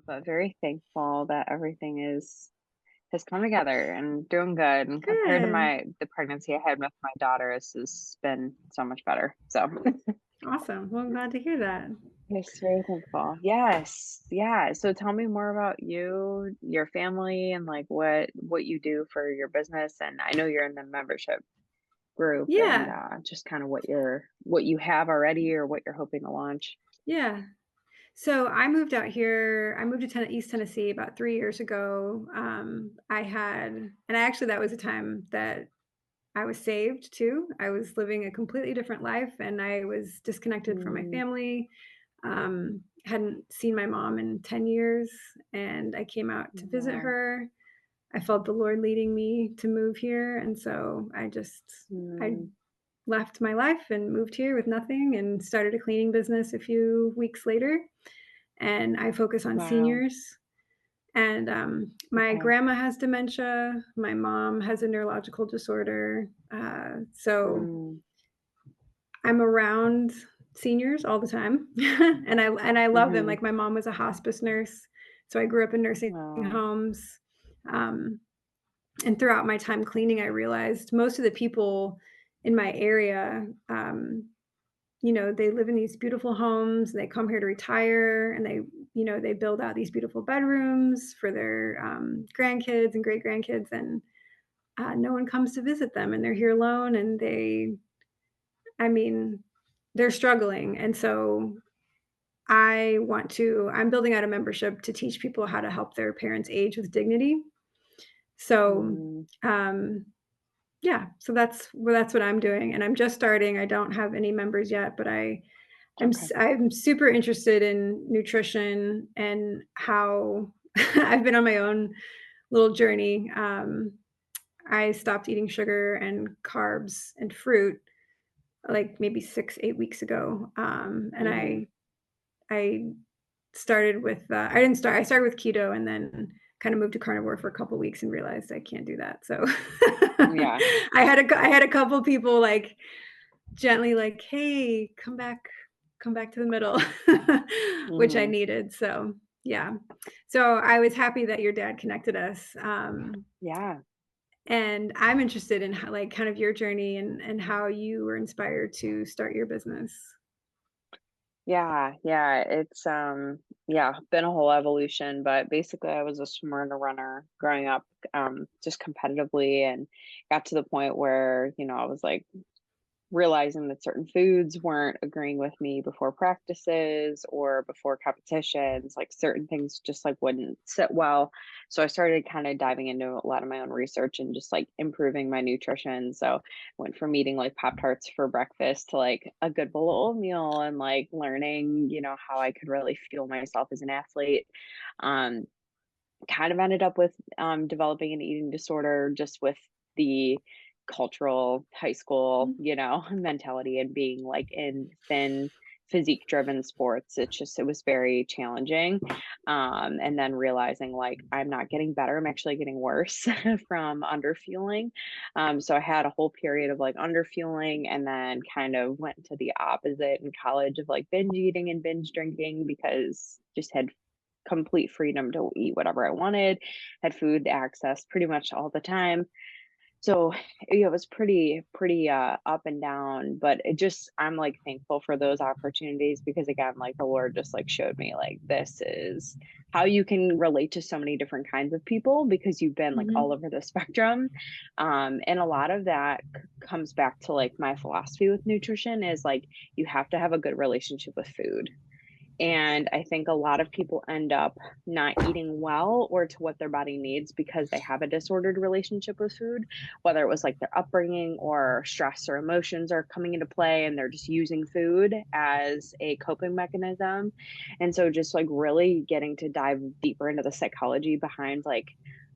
but very thankful that everything has come together and doing good. And compared to Good. the pregnancy I had with my daughter, this has been so much better. So Awesome. Well, I'm glad to hear that. yes, very thankful. Yes. Yeah. So tell me more about you, your family, and like what you do for your business. And I know you're in the membership group and Yeah. just kind of what you have already or what you're hoping to launch. Yeah. So I moved out here. I moved to East Tennessee about 3 years ago. And actually, that was a time that I was saved too. I was living a completely different life and I was disconnected from my Mm, family. Hadn't seen my mom in 10 years and I came out to visit wow. her. I felt the Lord leading me to move here. And so I Mm, left my life and moved here with nothing and started a cleaning business a few weeks later. And I focus on wow. seniors. And my Okay. grandma has dementia. My mom has a neurological disorder. So Mm, I'm around seniors all the time, and I love them. mm-hmm. Like my mom was a hospice nurse, so I grew up in nursing Wow. homes. Um, and throughout my time cleaning, I realized most of the people in my area, they live in these beautiful homes. And they come here to retire, and they build out these beautiful bedrooms for their grandkids and great grandkids, and no one comes to visit them, and they're here alone, and I mean, they're struggling, and so I'm building out a membership to teach people how to help their parents age with dignity. So, Mm, um, yeah, so that's what I'm doing, and I'm just starting. I don't have any members yet, but okay. I'm super interested in nutrition and how I've been on my own little journey. I stopped eating sugar and carbs and fruit like maybe 6, 8 weeks ago. And Mm-hmm. I started with I didn't start I started with keto and then kind of moved to carnivore for a couple weeks and realized I can't do that. So Yeah. I had a couple people like gently like, "Hey, come back to the middle," which I Mm-hmm. needed. So, yeah. So I was happy that your dad connected us. Yeah. And I'm interested in how, like, kind of your journey and how you were inspired to start your business. Yeah, yeah, it's yeah, been a whole evolution, but basically I was a swimmer and a runner growing up, just competitively and got to the point where, I was like realizing that certain foods weren't agreeing with me before practices or before competitions, like certain things just like wouldn't sit well. So I started kind of diving into a lot of my own research and just like improving my nutrition. So went from eating like Pop Tarts for breakfast to like a good bowl of oatmeal and like learning, how I could really fuel myself as an athlete. Um, Kind of ended up with developing an eating disorder just with the cultural high school, Mhm. mentality and being like in thin physique driven sports. It was very challenging. And then realizing like I'm not getting better, I'm actually getting worse from underfueling. So I had a whole period of like underfueling and then kind of went to the opposite in college of like binge eating and binge drinking because just had complete freedom to eat whatever I wanted, had food access pretty much all the time. So, it was pretty up and down, but I'm like thankful for those opportunities because again, like the Lord just like showed me like this is how you can relate to so many different kinds of people because you've been like all Mhm. over the spectrum. And a lot of that comes back to like my philosophy with nutrition is like you have to have a good relationship with food. And I think a lot of people end up not eating well or to what their body needs because they have a disordered relationship with food, whether it was like their upbringing or stress or emotions are coming into play and they're just using food as a coping mechanism. And so just like really getting to dive deeper into the psychology behind like,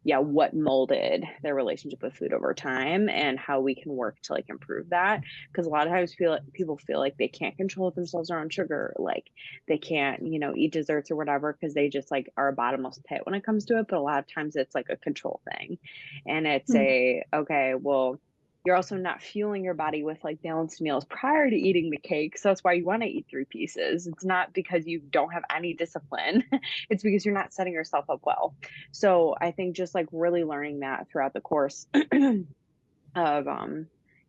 yeah, what molded their relationship with food over time and how we can work to like improve that. Because a lot of times people feel like they can't control themselves around sugar, like they can't, eat desserts or whatever because they just like are a bottomless pit when it comes to it. But a lot of times it's like a control thing. And it's Mm. okay, well, you're also not fueling your body with like balanced meals prior to eating the cake. So that's why you want to eat three pieces. It's not because you don't have any discipline. It's because you're not setting yourself up well. So I think just like really learning that throughout the course of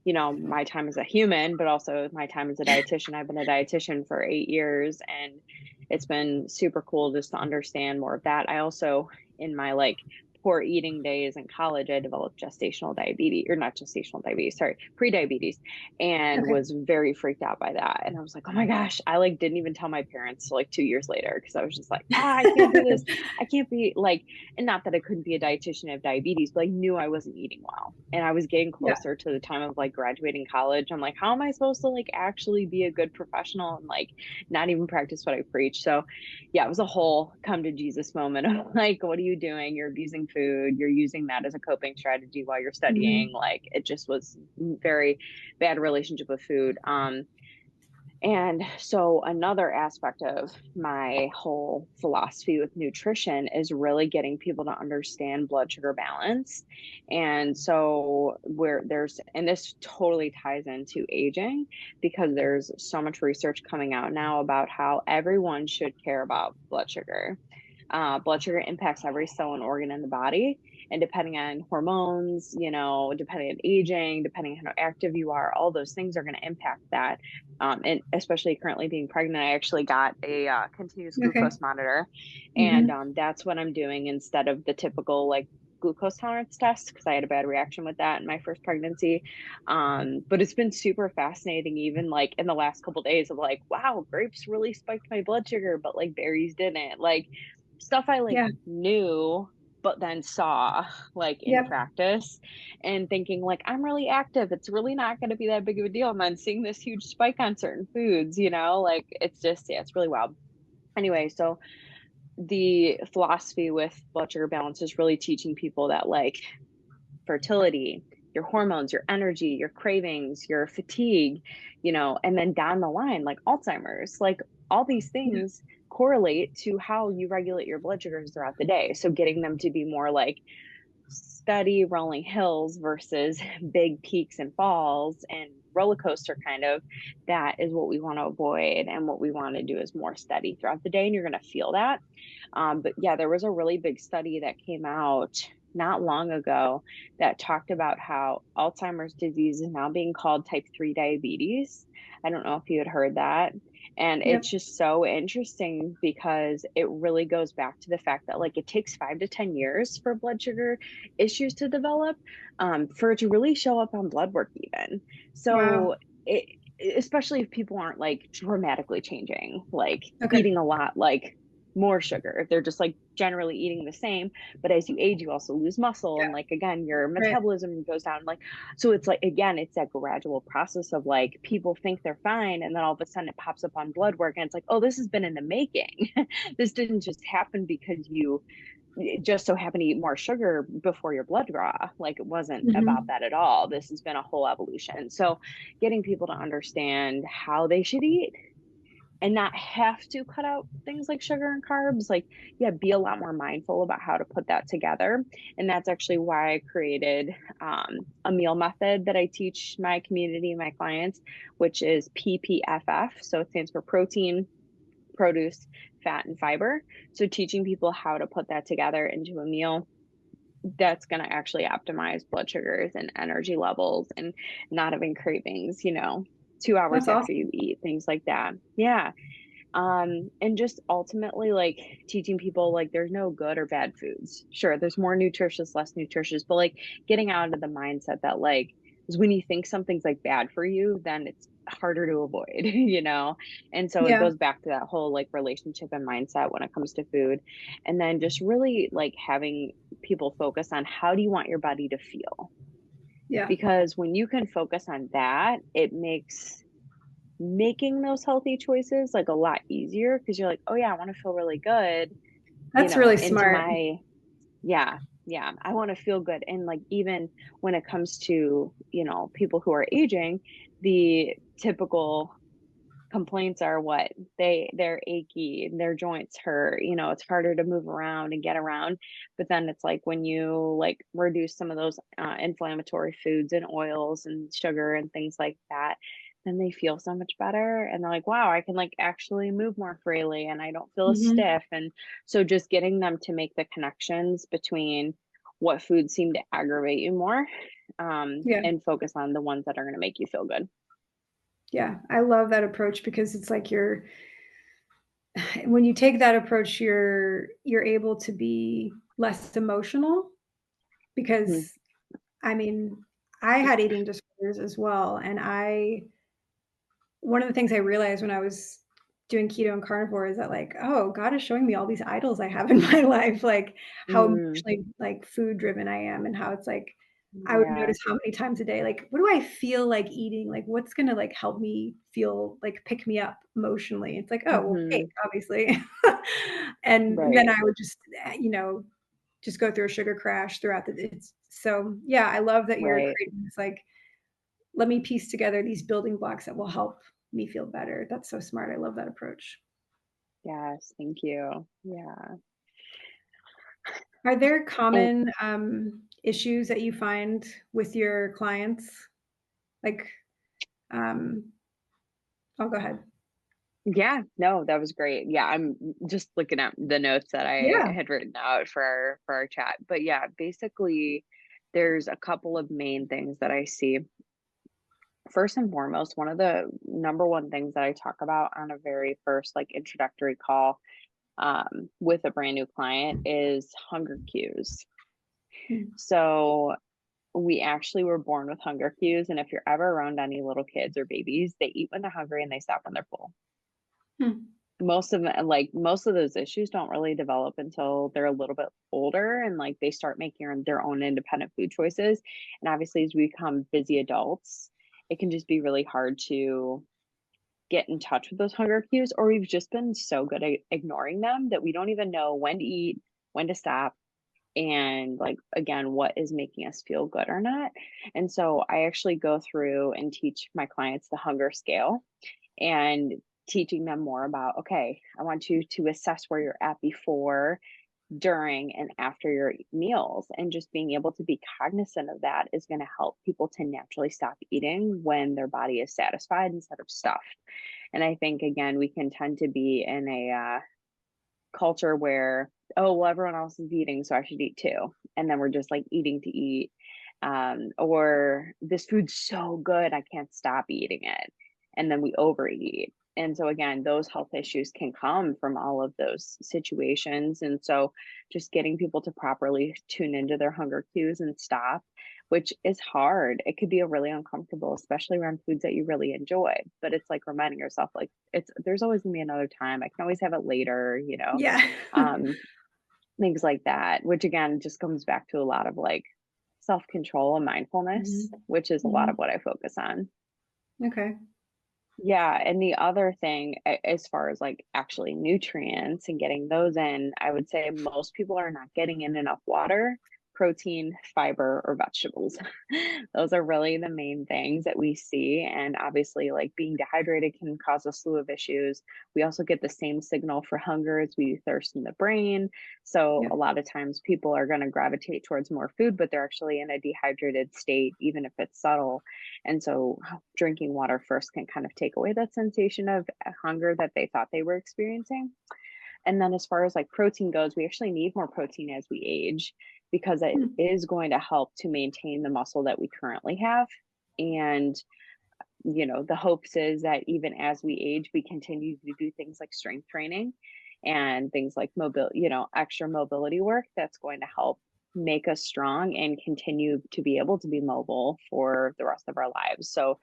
my time as a human, but also my time as a dietitian. I've been a dietitian for 8 years, and it's been super cool just to understand more of that. I also, in my like poor eating days in college, I developed gestational diabetes, or not gestational diabetes, sorry, pre-diabetes, and Okay. was very freaked out by that. And I was like, oh my gosh, I like didn't even tell my parents till like 2 years later, because I was just like, I can't do this. I can't be like, and not that I couldn't be a dietitian of diabetes, but I knew I wasn't eating well. And I was getting Yeah. closer to the time of like graduating college. I'm like, how am I supposed to like actually be a good professional and like not even practice what I preach? So yeah, it was a whole come to Jesus moment of like, what are you doing? You're abusing food. You're using that as a coping strategy while you're studying. Mhm. Like it just was very bad relationship with food. And so another aspect of my whole philosophy with nutrition is really getting people to understand blood sugar balance. And so and this totally ties into aging, because there's so much research coming out now about how everyone should care about blood sugar. Blood sugar impacts every cell and organ in the body. And depending on hormones, depending on aging, depending on how active you are, all those things are going to impact that. And especially currently being pregnant, I actually got a continuous Okay. glucose monitor. And Mhm. that's what I'm doing instead of the typical like glucose tolerance test, because I had a bad reaction with that in my first pregnancy. But it's been super fascinating, even like in the last couple of days of like, wow, grapes really spiked my blood sugar, but like berries didn't. Like stuff I like Yeah. knew, but then saw like in Yep. practice, and thinking like, I'm really active, it's really not going to be that big of a deal, and then seeing this huge spike on certain foods, like it's just, yeah, it's really wild. Anyway, so the philosophy with blood sugar balance is really teaching people that like fertility, your hormones, your energy, your cravings, your fatigue, and then down the line, like Alzheimer's, like all these Yeah. things correlate to how you regulate your blood sugars throughout the day. So getting them to be more like steady rolling hills versus big peaks and falls and roller coaster kind of, that is what we want to avoid. And what we want to do is more steady throughout the day. And you're going to feel that. But yeah, there was a really big study that came out not long ago that talked about how Alzheimer's disease is now being called type 3 diabetes. I don't know if you had heard that. And Yep. it's just so interesting because it really goes back to the fact that like it takes 5 to 10 years for blood sugar issues to develop, for it to really show up on blood work even. Wow. So it, especially if people aren't like dramatically changing, like Okay. eating a lot, like more sugar, if they're just like generally eating the same. But as you age, you also lose muscle, and Yeah. like again, your Right. metabolism goes down, like, so it's like, again, it's that gradual process of like people think they're fine, and then all of a sudden it pops up on blood work, and it's like, oh, this has been in the making. This didn't just happen because you just so happen to eat more sugar before your blood draw. Like it wasn't about Mhm. that at all. This has been a whole evolution. So getting people to understand how they should eat and not have to cut out things like sugar and carbs, like, yeah, be a lot more mindful about how to put that together. And that's actually why I created a meal method that I teach my community, my clients, which is PPFF. So it stands for protein, produce, fat, and fiber. So teaching people how to put that together into a meal that's going to actually optimize blood sugars and energy levels, and not having cravings, 2 hours That's after awesome. you eat, things like that. Yeah. And just ultimately like teaching people like there's no good or bad foods. Sure, there's more nutritious, less nutritious, but like getting out of the mindset that like, is when you think something's like bad for you, then it's harder to avoid, And so it Yeah. goes back to that whole like relationship and mindset when it comes to food. And then just really like having people focus on how do you want your body to feel? Yeah. Because when you can focus on that, it makes making those healthy choices like a lot easier, because you're like, oh yeah, I want to feel really good, That's really into smart. my, yeah, yeah, I want to feel good. And like even when it comes to, people who are aging, the typical complaints are what? They're achy, their joints hurt, it's harder to move around and get around. But then it's like when you like reduce some of those inflammatory foods and oils and sugar and things like that, then they feel so much better and they're like, wow, I can like actually move more freely and I don't feel as Mhm. stiff. And so just getting them to make the connections between what foods seem to aggravate you more, Yeah. and focus on the ones that are going to make you feel good. Yeah. I love that approach because it's like you're when you take that approach, you're able to be less emotional Mhm. because, I mean, I had eating disorders as well, and I one of the things I realized when I was doing keto and carnivore is that like, oh, God is showing me all these idols I have in my life, like how Mm, emotionally like food driven I am and how it's like I would yeah. notice how many times a day, like, what do I feel like eating? Like, what's gonna like help me feel like pick me up emotionally? It's like, oh, well, cake, Mhm. obviously. And then Right, I would just, just go through a sugar crash throughout the it's so yeah, I love that you're right. creating this like let me piece together these building blocks that will help me feel better. That's so smart. I love that approach. Yes, thank you. Yeah. Are there And common, issues that you find with your clients? Like, um oh, go ahead. yeah, no, that was great. Yeah, I'm just looking at the notes that I Yeah. had written out for our chat. But yeah, basically there's a couple of main things that I see. First and foremost, one of the number one things that I talk about on a very first like introductory call with a brand new client is hunger cues. Mm, So we actually were born with hunger cues, and if you're ever around any little kids or babies, they eat when they're hungry and they stop when they're full. mm, Most of those issues don't really develop until they're a little bit older and like they start making their own independent food choices. And obviously, as we become busy adults, it can just be really hard to get in touch with those hunger cues, or we've just been so good at ignoring them that we don't even know when to eat, when to stop, and like again what is making us feel good or not. And so I actually go through and teach my clients the hunger scale and teaching them more about, okay, I want you to assess where you're at before, during, and after your meals, and just being able to be cognizant of that is going to help people to naturally stop eating when their body is satisfied instead of stuffed. And I think again we can tend to be in a culture where, oh, well, everyone else is eating, so I should eat too. And then we're just like eating to eat. Or this food's so good, I can't stop eating it. And then we overeat. And so, again, those health issues can come from all of those situations. And so, just getting people to properly tune into their hunger cues and stop, which is hard. It could be a really uncomfortable, especially around foods that you really enjoy. But it's like reminding yourself, like, there's always gonna be another time. I can always have it later, yeah. um, things like that, which again just comes back to a lot of like self control and mindfulness, Mhm, which is a lot of mhm. what I focus on. Okay. Yeah, and the other thing, as far as like actually nutrients and getting those in, I would say most people are not getting in enough water, protein, fiber, or vegetables. Those are really the main things that we see. And obviously, like being dehydrated can cause a slew of issues. We also get the same signal for hunger as we thirst in the brain. So Yeah. a lot of times people are going to gravitate towards more food, but they're actually in a dehydrated state, even if it's subtle. And so drinking water first can kind of take away that sensation of hunger that they thought they were experiencing. And then as far as like protein goes, we actually need more protein as we age because it Mm, is going to help to maintain the muscle that we currently have. And the hopes is that even as we age, we continue to do things like strength training and things like extra mobility work that's going to help make us strong and continue to be able to be mobile for the rest of our lives. So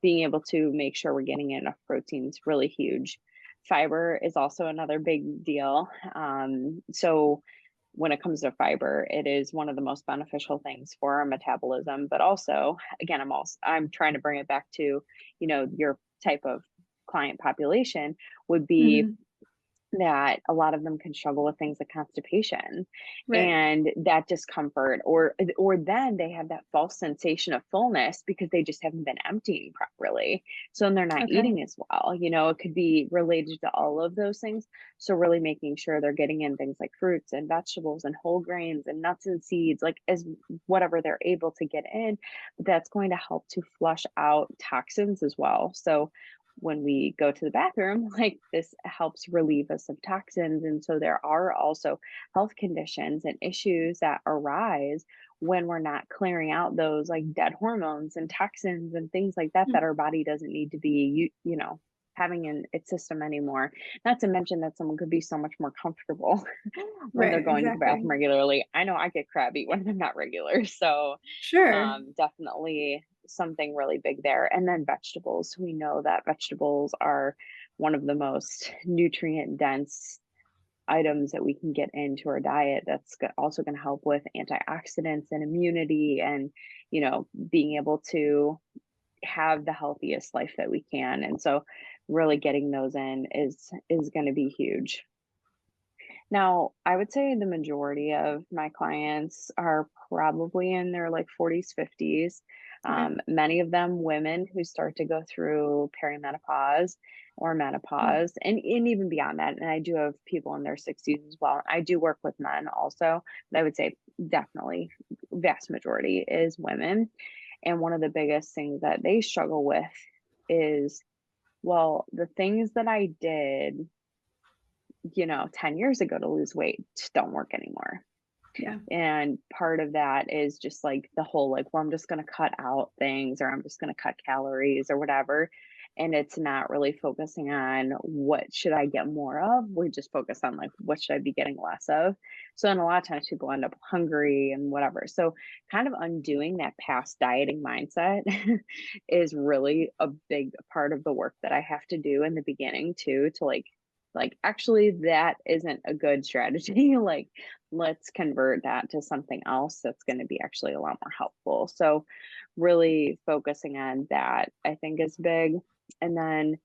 being able to make sure we're getting enough protein is really huge. Fiber is also another big deal. So when it comes to fiber, it is one of the most beneficial things for our metabolism. But also, again, I'm trying to bring it back to, your type of client population would be mhm. that a lot of them can struggle with things like constipation Right. and that discomfort, or then they have that false sensation of fullness because they just haven't been emptying properly. So then they're not Okay. eating as well. It could be related to all of those things. So really making sure they're getting in things like fruits and vegetables and whole grains and nuts and seeds, like as whatever they're able to get in, but that's going to help to flush out toxins as well. So when we go to the bathroom, like this helps relieve us of toxins. And so there are also health conditions and issues that arise when we're not clearing out those like dead hormones and toxins and things like that that Mm. our body doesn't need to be, having in its system anymore. Not to mention that someone could be so much more comfortable when they're Right, going to the bathroom exactly. regularly. I know I get crabby when I'm not regular. So Sure. definitely something really big there. And then vegetables. We know that vegetables are one of the most nutrient dense items that we can get into our diet. That's also going to help with antioxidants and immunity and, being able to have the healthiest life that we can. And so really getting those in is going to be huge. Now, I would say the majority of my clients are probably in their like 40s, 50s. Okay. Many of them women who start to go through perimenopause or Mm. menopause, and even beyond that. And I do have people in their 60s as well. I do work with men also, but I would say definitely vast majority is women. And one of the biggest things that they struggle with is, well, the things that I did 10 years ago to lose weight just don't work anymore. Yeah. And part of that is just like the whole like, well, I'm just going to cut out things or I'm just going to cut calories or whatever. And it's not really focusing on what should I get more of. We just focus on like, what should I be getting less of? So, and a lot of times people end up hungry and whatever. So, kind of undoing that past dieting mindset is really a big part of the work that I have to do in the beginning too, to like actually that isn't a good strategy. Like let's convert that to something else that's going to be actually a lot more helpful. So really focusing on that I think is big. And then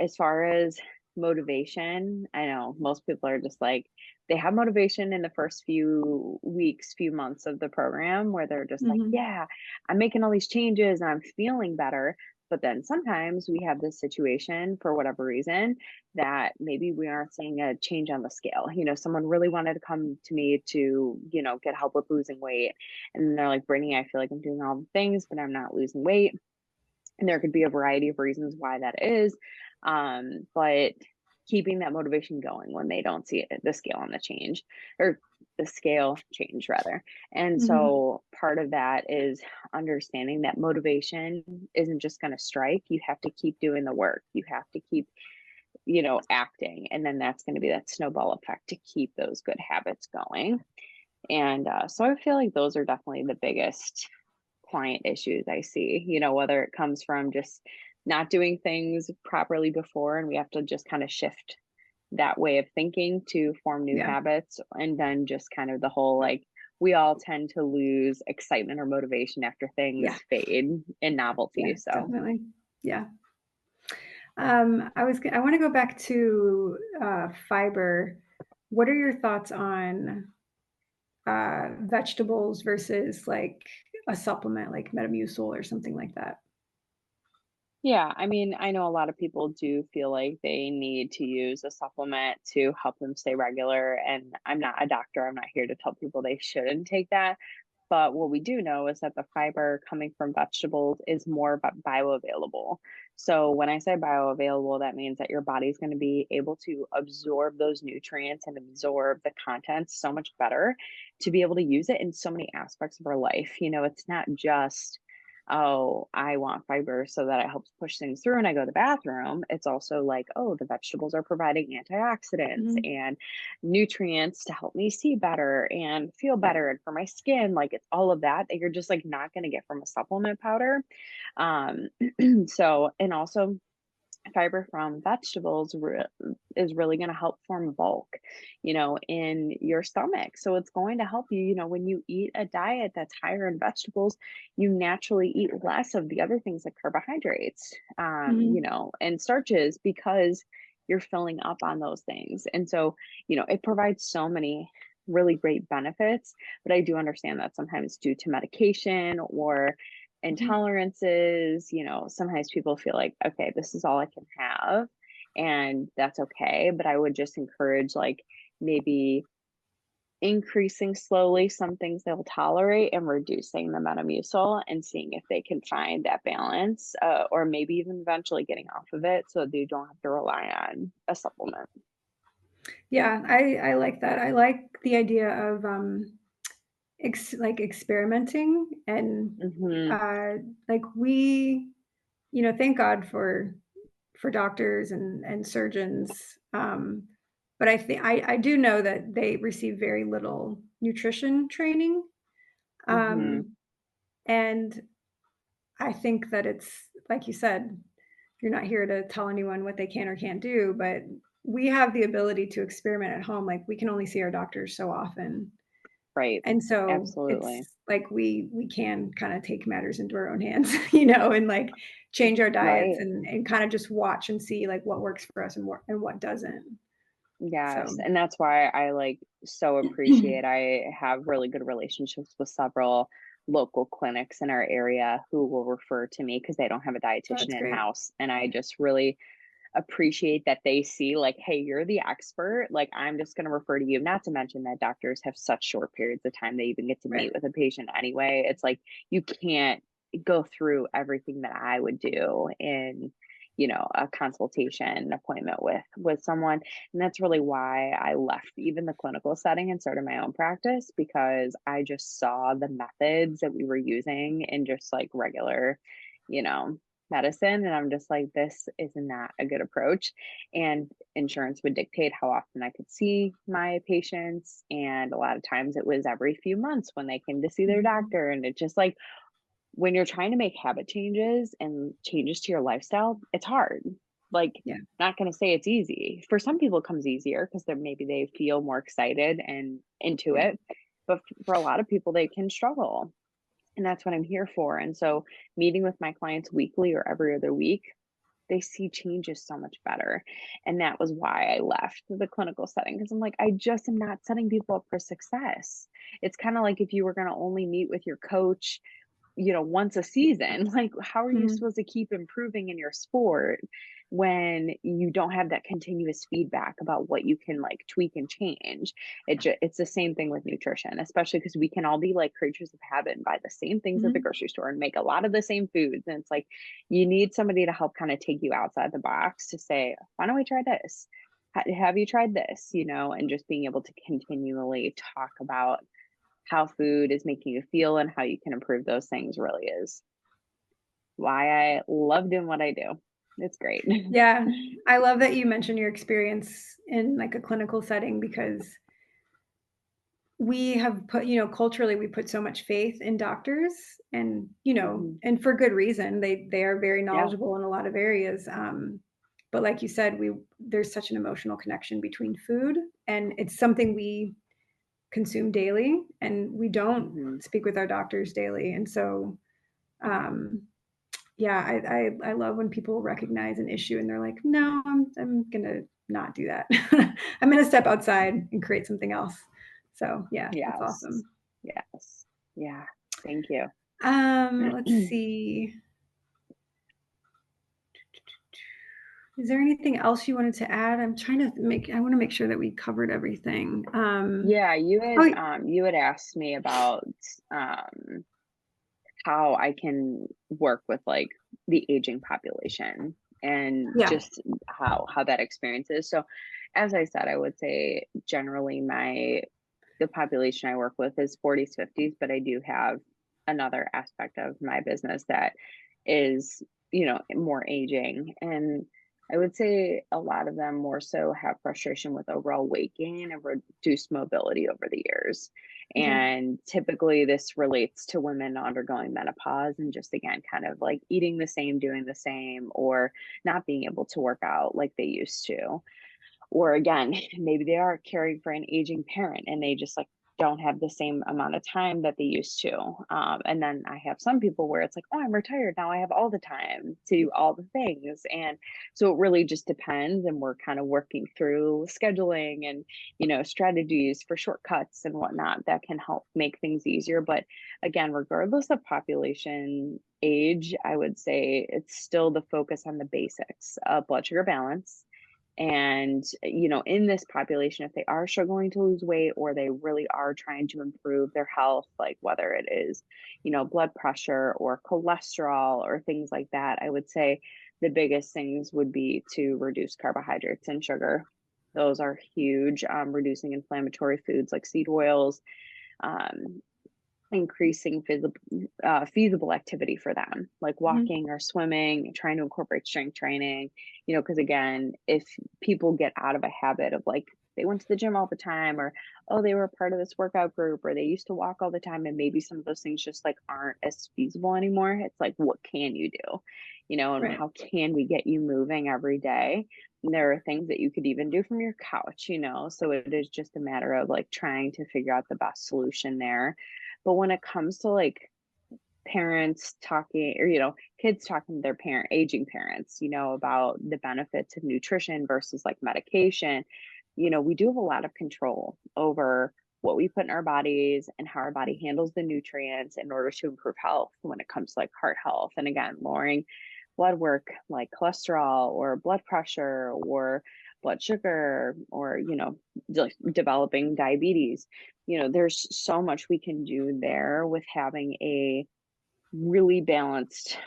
as far as motivation, I know most people are just like, they have motivation in the first few weeks, few months of the program where they're just like, Mhm. yeah, I'm making all these changes and I'm feeling better. But then sometimes we have this situation for whatever reason that maybe we aren't seeing a change on the scale. Someone really wanted to come to me to, get help with losing weight. And they're like, Brittany, I feel like I'm doing all the things, but I'm not losing weight. And there could be a variety of reasons why that is. But keeping that motivation going when they don't see the scale on the change or the scale change rather. And Mhm. so part of that is understanding that motivation isn't just going to strike. You have to keep doing the work. You have to keep, acting. And then that's going to be that snowball effect to keep those good habits going. And so I feel like those are definitely the biggest client issues I see, whether it comes from just not doing things properly before and we have to just kind of shift that way of thinking to form new Yeah. habits. And then just kind of the whole like, we all tend to lose excitement or motivation after Yeah. things fade in Yeah, novelty. So, definitely. Yeah. I wanna go back to, fiber. What are your thoughts on, vegetables versus, like, a supplement like Metamucil or something like that? yeah, I mean, I know a lot of people do feel like they need to use a supplement to help them stay regular. And I'm not a doctor. I'm not here to tell people they shouldn't take that. But what we do know is that the fiber coming from vegetables is more bioavailable. So when I say bioavailable, that means that your body's going to be able to absorb those nutrients and absorb the contents so much better to be able to use it in so many aspects of our life. It's not just, oh, I want fiber so that it helps push things through and I go to the bathroom. It's also like, oh, the vegetables are providing antioxidants Mhm. and nutrients to help me see better and feel Right. better and for my skin. Like it's all of that that you're just like not going to get from a supplement powder. Um, so, and also fiber from vegetables is really going to help form bulk, in your stomach. So it's going to help you, when you eat a diet that's higher in vegetables, you naturally eat less of the other things like carbohydrates, Mhm. and starches because you're filling up on those things. And so, it provides so many really great benefits, but I do understand that sometimes due to medication or Mhm. intolerances, sometimes people feel like, okay, this is all I can have, and that's okay. But I would just encourage, like, maybe increasing slowly some things they'll tolerate and reducing the Metamucil and seeing if they can find that balance, or maybe even eventually getting off of it so they don't have to rely on a supplement. Yeah, I like that. I like the idea of, experimenting and, Hmm. uh, like, thank God for doctors and surgeons, but I do know that they receive very little nutrition training, Hmm. um, and I think that it's like you said, you're not here to tell anyone what they can or can't do, but we have the ability to experiment at home, like, we can only see our doctors so often, Right. and so Absolutely. it's like we can kinda take matters into our own hands, and, like, change our diets Right. and kinda just watch and see, like, what works for us and what doesn't. Yes, So and that's why I, like, so appreciate I have really good relationships with several local clinics in our area who will refer to me because they don't have a Oh, that's dietitian great. in-house, and I just really appreciate that they see, like, hey, you're the expert, like, I'm just going to refer to you. Not to mention that doctors have such short periods of time they even get to meet Right. with a patient anyway. It's like you can't go through everything that I would do in, a consultation appointment with someone. And that's really why I left even the clinical setting and started my own practice, because I just saw the methods that we were using in just like regular, you know medicine, and I'm just like, this is not a good approach. And insurance would dictate how often I could see my patients, and a lot of times it was every few months when they came to see their Mhm. doctor. And it just like, when you're trying to make habit changes and changes to your lifestyle, it's hard. Like, Yeah. not going to say it's easy. For some people it comes easier because they're maybe they feel more excited and into Yeah. it, but for a lot of people they can struggle, and that's what I'm here for. And so, meeting with my clients weekly or every other week, they see changes so much better. And that was why I left the clinical setting, because I'm like, I just am not setting people up for success. It's kind of like if you were going to only meet with your coach, once a season. Like, how are you Mhm. supposed to keep improving in your sport when you don't have that continuous feedback about what you can like tweak and change? It's the same thing with nutrition, especially because we can all be like creatures of habit and buy the same things at the Mhm. grocery store and make a lot of the same foods. And it's like you need somebody to help kind of take you outside the box to say, why don't we try this? Have you tried this? And just being able to continually talk about how food is making you feel and how you can improve those things really is why I love doing what I do. It's great. Yeah. I love that you mentioned your experience in, like, a clinical setting because we have put culturally, we put so much faith in doctors and, Mhm. and for good reason. They are very Yeah. knowledgeable in a lot of areas, but like you said, there's such an emotional connection between food, and it's something we consume daily, and we don't Mhm. speak with our doctors daily, and so, um, yeah, I love when people recognize an issue and they're like, "No, I'm gonna not do that. I'm gonna step outside and create something else." So, yeah, that's Yes. awesome. Yes. Yeah. Thank you. Let's see. Is there anything else you wanted to add? I wanna make sure that we covered everything. Yeah, Oh, you had asked me about um how I can work with like the aging population and yeah. just how that experience is. So as I said, I would say generally the population I work with is 40s, 50s, but I do have another aspect of my business that is, more aging. And I would say a lot of them more so have frustration with overall weight gain and reduced mobility over the years. Okay. And typically this relates to women undergoing menopause and just again kind of like eating the same, doing the same, or not being able to work out like they used to. Or again, maybe they are caring for an aging parent and they just like don't have the same amount of time that they used to. And then I have some people where it's like, oh, I'm retired now. I have all the time to do all the things. And so it really just depends. And we're kind of working through scheduling and, strategies for shortcuts and whatnot that can help make things easier. But again, regardless of population age, I would say it's still the focus on the basics of blood sugar balance. And, in this population, if they are struggling to lose weight or they really are trying to improve their health, like whether it is, blood pressure or cholesterol or things like that, I would say the biggest things would be to reduce carbohydrates and sugar. Those are huge. Reducing inflammatory foods like seed oils, um, increasing feasible activity for them, like Mhm. walking or swimming, trying to incorporate strength training, because again, if people get out of a habit of like they went to the gym all the time, or oh, they were part of this workout group, or they used to walk all the time, and maybe some of those things just like aren't as feasible anymore. It's like, what can you do? And Right. how can we get you moving every day? And there are things that you could even do from your couch, so it is just a matter of like trying to figure out the best solution there. But when it comes to like parents talking, or kids talking to their aging parents, about the benefits of nutrition versus like medication, we do have a lot of control over what we put in our bodies and how our body handles the nutrients in order to improve health when it comes to like heart health, and again, lowering blood work like cholesterol or blood pressure or blood sugar, or developing diabetes. There's so much we can do there with having a really balanced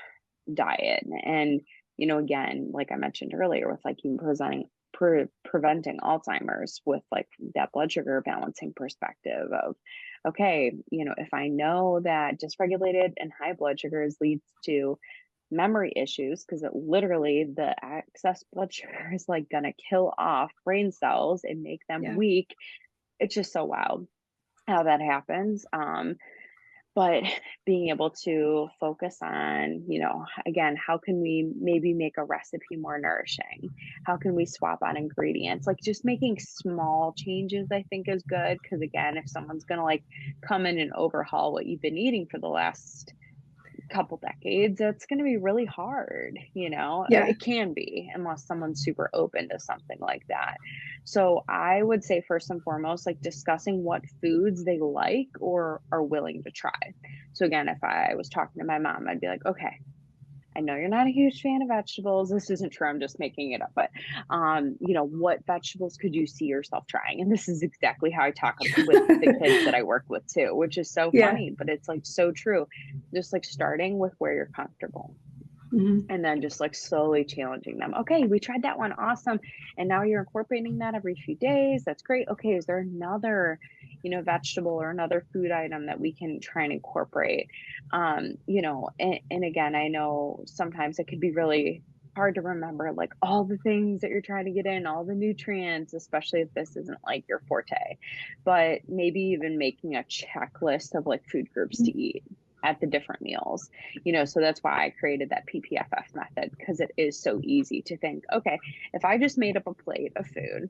diet. And, again, like I mentioned earlier, with like even preventing Alzheimer's with like that blood sugar balancing perspective of, okay, if I know that dysregulated and high blood sugars leads to memory issues, because it literally, the excess blood sugar is like gonna kill off brain cells and make them Yeah. weak. It's just so wild how that happens. But being able to focus on, again, how can we maybe make a recipe more nourishing? How can we swap out ingredients? Like just making small changes, I think is good. Because again, if someone's going to like come in and overhaul what you've been eating for the last couple decades, it's going to be really hard, Yeah. it can be, unless someone's super open to something like that. So I would say first and foremost, like discussing what foods they like or are willing to try. So again, if I was talking to my mom, I'd be like, okay, I know you're not a huge fan of vegetables. This isn't true. I'm just making it up. But, what vegetables could you see yourself trying? And this is exactly how I talk with the kids that I work with too, which is so Yeah. funny, but it's like so true. Just like starting with where you're comfortable Mhm. and then just like slowly challenging them. Okay, we tried that one. Awesome. And now you're incorporating that every few days. That's great. Okay, is there another, vegetable or another food item that we can try and incorporate? And again, I know sometimes it could be really hard to remember like all the things that you're trying to get in, all the nutrients, especially if this isn't like your forte. But maybe even making a checklist of like food groups Mhm. to eat at the different meals, so that's why I created that PPFF method, because it is so easy to think, okay, if I just made up a plate of food,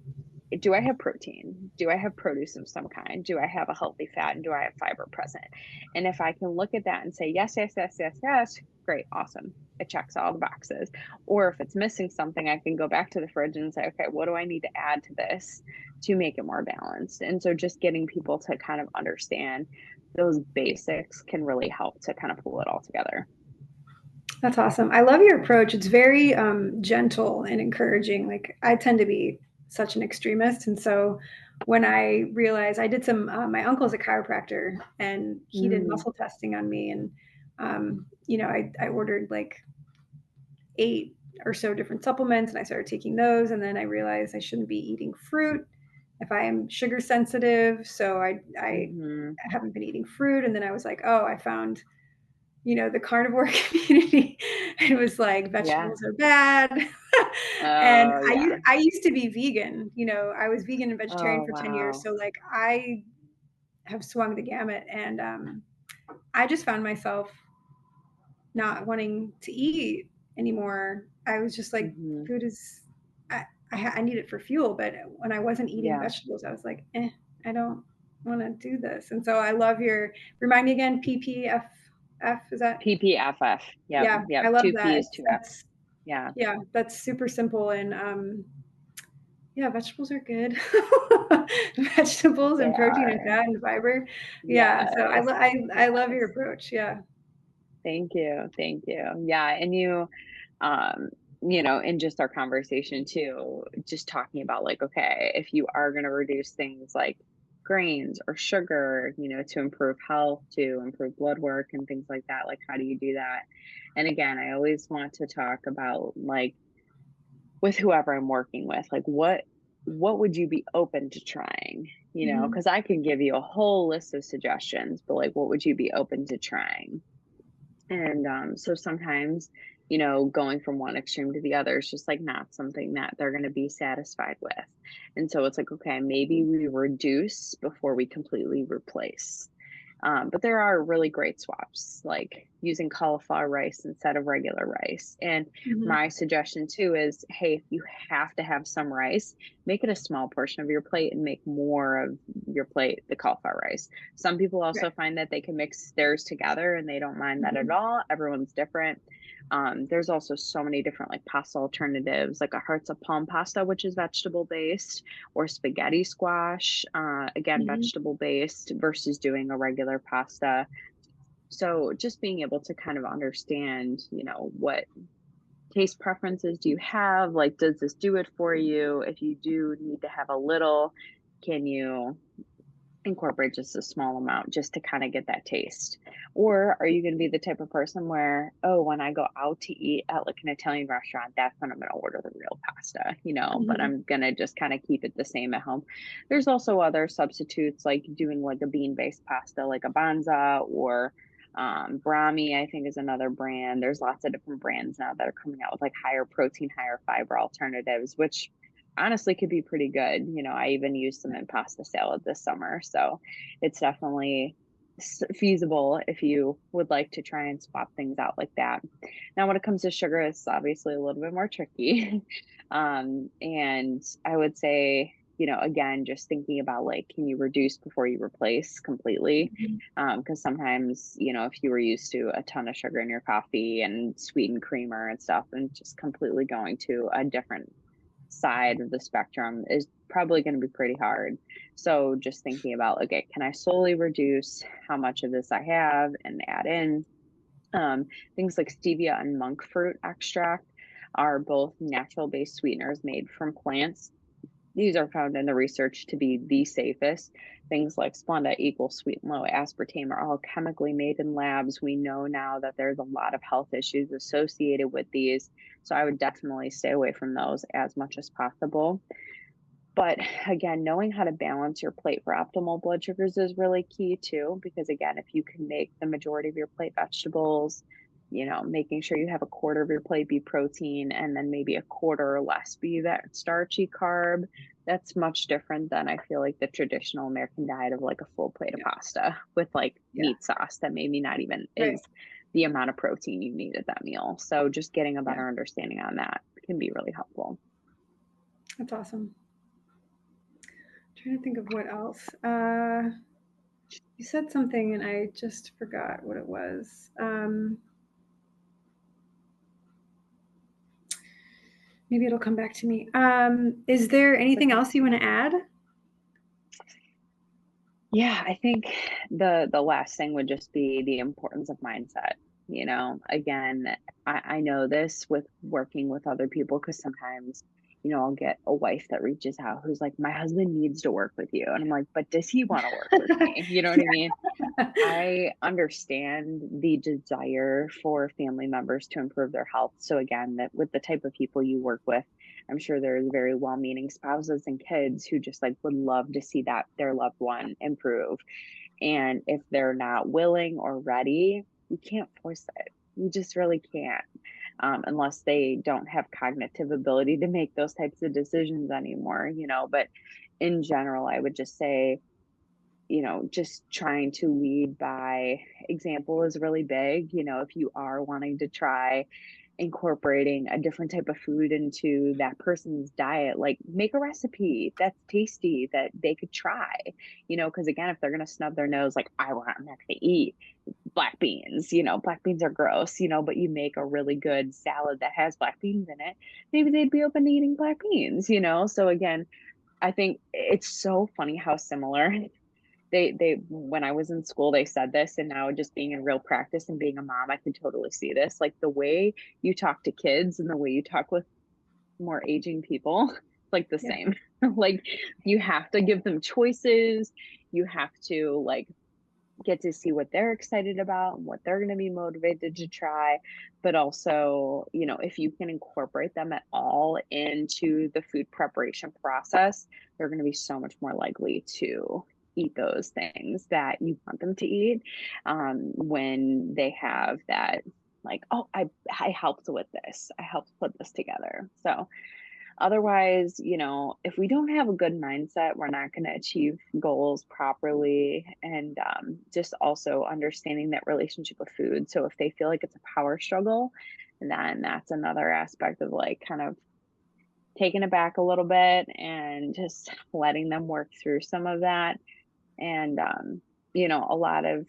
do I have protein? Do I have produce of some kind? Do I have a healthy fat? And do I have fiber present? And if I can look at that and say, yes, yes, yes, yes, yes, great, awesome. It checks all the boxes. Or if it's missing something, I can go back to the fridge and say, okay, what do I need to add to this to make it more balanced? And so just getting people to kind of understand those basics can really help to kind of pull it all together. That's awesome. I love your approach. It's very gentle and encouraging. Like I tend to be such an extremist, and so when I realized I did my uncle's a chiropractor, and he did Mm, muscle testing on me, and I ordered like 8 or so different supplements, and I started taking those, and then I realized I shouldn't be eating fruit if I am sugar sensitive. So I hmm. haven't been eating fruit, and then I was like, oh, I found the carnivore community. It was like Yeah. vegetables are bad. And Oh, yeah. I used to be vegan. I was vegan and vegetarian Oh, for 10 years. wow. So like I have swung the gamut, and I just found myself not wanting to eat anymore. I was just like, Hmm. food is, I need it for fuel. But when I wasn't eating Yeah. vegetables, I was like, I don't. want to do this. And so I love your, remind me again, PPFF, is that? PPFF. Yep. Yeah, Yep. I love Two that. P's, two F's. That's, Yeah. yeah, that's super simple. And yeah, vegetables are good. Vegetables They and protein and are. fat and fiber. Yeah, so Yes. I love Yes. your approach. Yeah. Thank you. Thank you. Yeah. And um, in just our conversation too, just talking about like, okay, if you are going to reduce things like grains or sugar, to improve health, to improve blood work and things like that, like, how do you do that? And again, I always want to talk about like with whoever I'm working with, like what would you be open to trying? Mhm. Because I can give you a whole list of suggestions, but like, what would you be open to trying? And so sometimes, going from one extreme to the other is just like not something that they're going to be satisfied with. And so it's like, okay, maybe we reduce before we completely replace. But there are really great swaps, like using cauliflower rice instead of regular rice. And Mhm. my suggestion too is, hey, if you have to have some rice, make it a small portion of your plate and make more of your plate the cauliflower rice. Some people also Right. find that they can mix theirs together and they don't mind that at Mhm. all. Everyone's different. There's also so many different like pasta alternatives, like a hearts of palm pasta, which is vegetable based, or spaghetti squash, again, Mhm. vegetable based versus doing a regular pasta. So just being able to kind of understand, what taste preferences do you have? Like, does this do it for you? If you do need to have a little, can you incorporate just a small amount just to kind of get that taste? Or are you going to be the type of person where, oh, when I go out to eat at like an Italian restaurant, that's when I'm going to order the real pasta, but Mhm. I'm going to just kind of keep it the same at home. There's also other substitutes like doing like a bean based pasta, like a banza or Brahmi, I think is another brand. There's lots of different brands now that are coming out with like higher protein, higher fiber alternatives, which honestly could be pretty good. I even used them in pasta salad this summer. So it's definitely feasible if you would like to try and swap things out like that. Now, when it comes to sugar, it's obviously a little bit more tricky. And I would say, again, just thinking about like, can you reduce before you replace completely? Mhm. Because sometimes, if you were used to a ton of sugar in your coffee and sweetened creamer and stuff, and just completely going to a different side of the spectrum is probably going to be pretty hard. So just thinking about, okay, can I slowly reduce how much of this I have and add in um, things like stevia and monk fruit extract are both natural based sweeteners made from plants. These are found in the research to be the safest. Things like Splenda, Equal, Sweet and Low, aspartame are all chemically made in labs. We know now that there's a lot of health issues associated with these. So I would definitely stay away from those as much as possible. But again, knowing how to balance your plate for optimal blood sugars is really key too, because again, if you can make the majority of your plate vegetables, making sure you have a quarter of your plate be protein and then maybe a quarter or less be that starchy carb, that's much different than I feel like the traditional American diet of like a full plate of Yeah. pasta with like Yeah. meat sauce that maybe not even Right. is the amount of protein you need at that meal. So just getting a Yeah. better understanding on that can be really helpful. That's awesome. Trying to think of what else. You said something and I just forgot what it was. Maybe it'll come back to me. Is there anything Okay. else you want to add? Yeah, I think the last thing would just be the importance of mindset. Again, I know this with working with other people because sometimes, I'll get a wife that reaches out who's like, my husband needs to work with you. And I'm like, but does he want to work with me? You know what I mean? Yeah. I understand the desire for family members to improve their health. So again, that with the type of people you work with, I'm sure there's very well-meaning spouses and kids who just like would love to see that their loved one improve. And if they're not willing or ready, you can't force it. You just really can't, unless they don't have cognitive ability to make those types of decisions anymore. But in general, I would just say, just trying to lead by example is really big. If you are wanting to try incorporating a different type of food into that person's diet. Like, make a recipe that's tasty that they could try, because again, if they're going to snub their nose, like, I'm not going to eat black beans, black beans are gross, but you make a really good salad that has black beans in it, maybe they'd be open to eating black beans. So again, I think it's so funny how similar they when I was in school, they said this, and now just being in real practice and being a mom, I can totally see this. Like, the way you talk to kids and the way you talk with more aging people, like the Yeah. same. Like, you have to give them choices. You have to like get to see what they're excited about and what they're going to be motivated to try. But also, if you can incorporate them at all into the food preparation process, they're going to be so much more likely to eat those things that you want them to eat, when they have that, like, oh, I helped with this, I helped put this together. So otherwise, if we don't have a good mindset, we're not going to achieve goals properly. And just also understanding that relationship with food. So if they feel like it's a power struggle, then that's another aspect of like kind of taking it back a little bit and just letting them work through some of that. And a lot of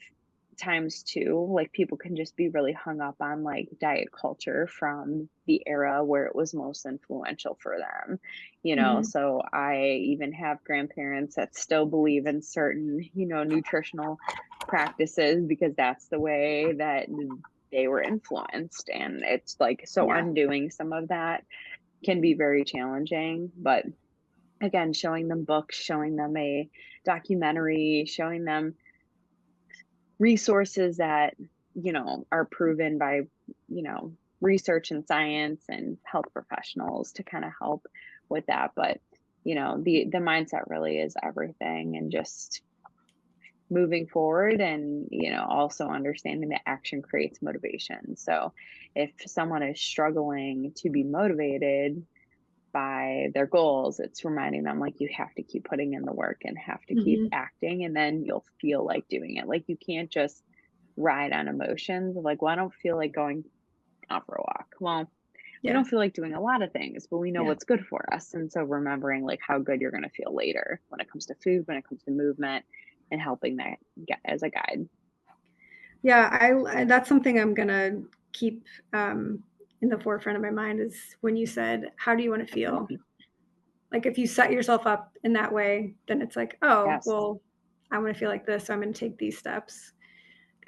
times too, like, people can just be really hung up on like diet culture from the era where it was most influential for them. Mhm. So I even have grandparents that still believe in certain, nutritional practices because that's the way that they were influenced. And it's like, so Yeah. undoing some of that can be very challenging. But again, showing them books, showing them a documentary, showing them resources that, are proven by, you know, research and science and health professionals to kind of help with that. But, the mindset really is everything, and just moving forward, and, also understanding that action creates motivation. So if someone is struggling to be motivated by their goals, it's reminding them, like, you have to keep putting in the work and have to keep Mhm. acting, and then you'll feel like doing it. Like, you can't just ride on emotions of like, well, I don't feel like going out for a walk. Well, we Yeah. don't feel like doing a lot of things, but we know Yeah. what's good for us. And so remembering like how good you're going to feel later when it comes to food, when it comes to movement, and helping that get as a guide. Yeah, that's something I'm gonna keep, in the forefront of my mind is when you said, "How do you wanna feel?" Like, if you set yourself up in that way, then it's like, "Oh, Yes. well, I wanna feel like this, so I'm gonna take these steps."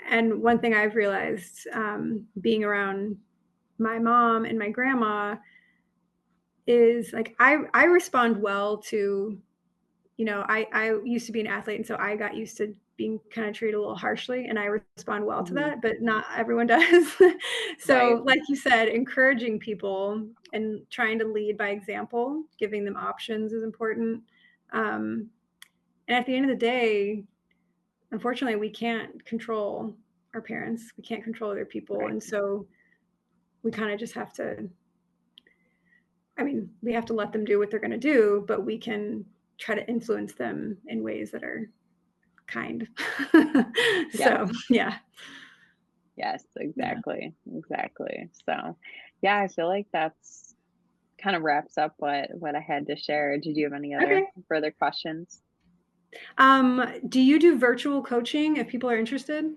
And one thing I've realized, being around my mom and my grandma is, like, I respond well to I used to be an athlete, and so I got used to being kinda treated a little harshly, and I respond well to Hmm. that, but not everyone does. Right. So, like you said, encouraging people and trying to lead by example, giving them options is important. Um, and at the end of the day, unfortunately, we can't control our parents. We can't control other people, Right. and so we kinda just have to we have to let them do what they're gonna do, but we can try to influence them in ways that are kind. Yes. So, yeah, Yes, yeah. exactly. Exactly. So yeah, I feel like that's kind of wraps up what I had to share. Did you have any other Okay. further questions? Do you do virtual coaching if people are interested?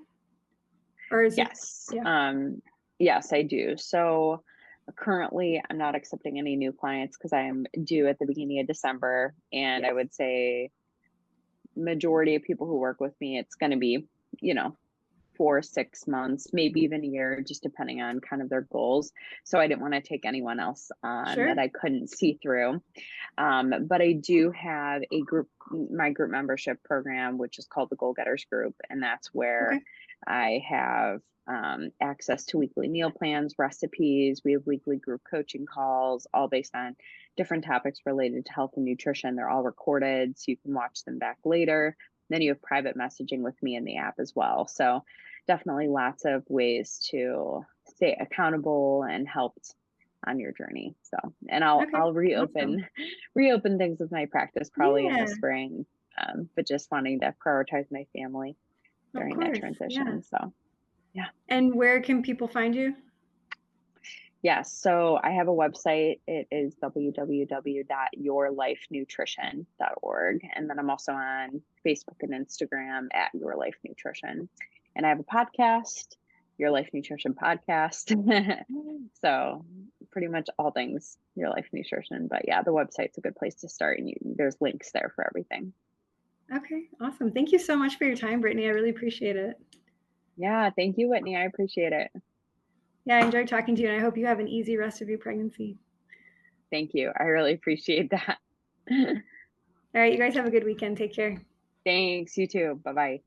Or is it Yes. yeah, Yes, I do. So currently I'm not accepting any new clients because I am due at the beginning of December. And I yes. would say majority of people who work with me, it's going to be, you know, 4 6 months, maybe even a year, just depending on kind of their goals. So I didn't want to take anyone else on Sure. that I couldn't see through. But I do have a group, my group membership program, which is called the Goal Getters Group. And that's where Okay. I have access to weekly meal plans, recipes. We have weekly group coaching calls, all based on different topics related to health and nutrition. They're all recorded, so you can watch them back later. Then you have private messaging with me in the app as well. So definitely lots of ways to stay accountable and helped on your journey. So, and Okay. I'll Awesome. reopen things with my practice probably in the Yeah, spring. But just wanting to prioritize my family of during that course. Yeah. transition. So, yeah. And where can people find you? Yes, so I have a website. It is www.yourlifenutrition.org, and then I'm also on Facebook and Instagram at Your Life Nutrition. And I have a podcast, Your Life Nutrition Podcast. So pretty much all things Your Life Nutrition. But yeah, the website's a good place to start, and there's links there for everything. Okay, awesome. Thank you so much for your time, Brittany. I really appreciate it. Yeah, thank you, Whitney. I appreciate it. Yeah, I enjoyed talking to you, and I hope you have an easy rest of your pregnancy. Thank you. I really appreciate that. All right, you guys have a good weekend. Take care. Thanks. You too. Bye bye.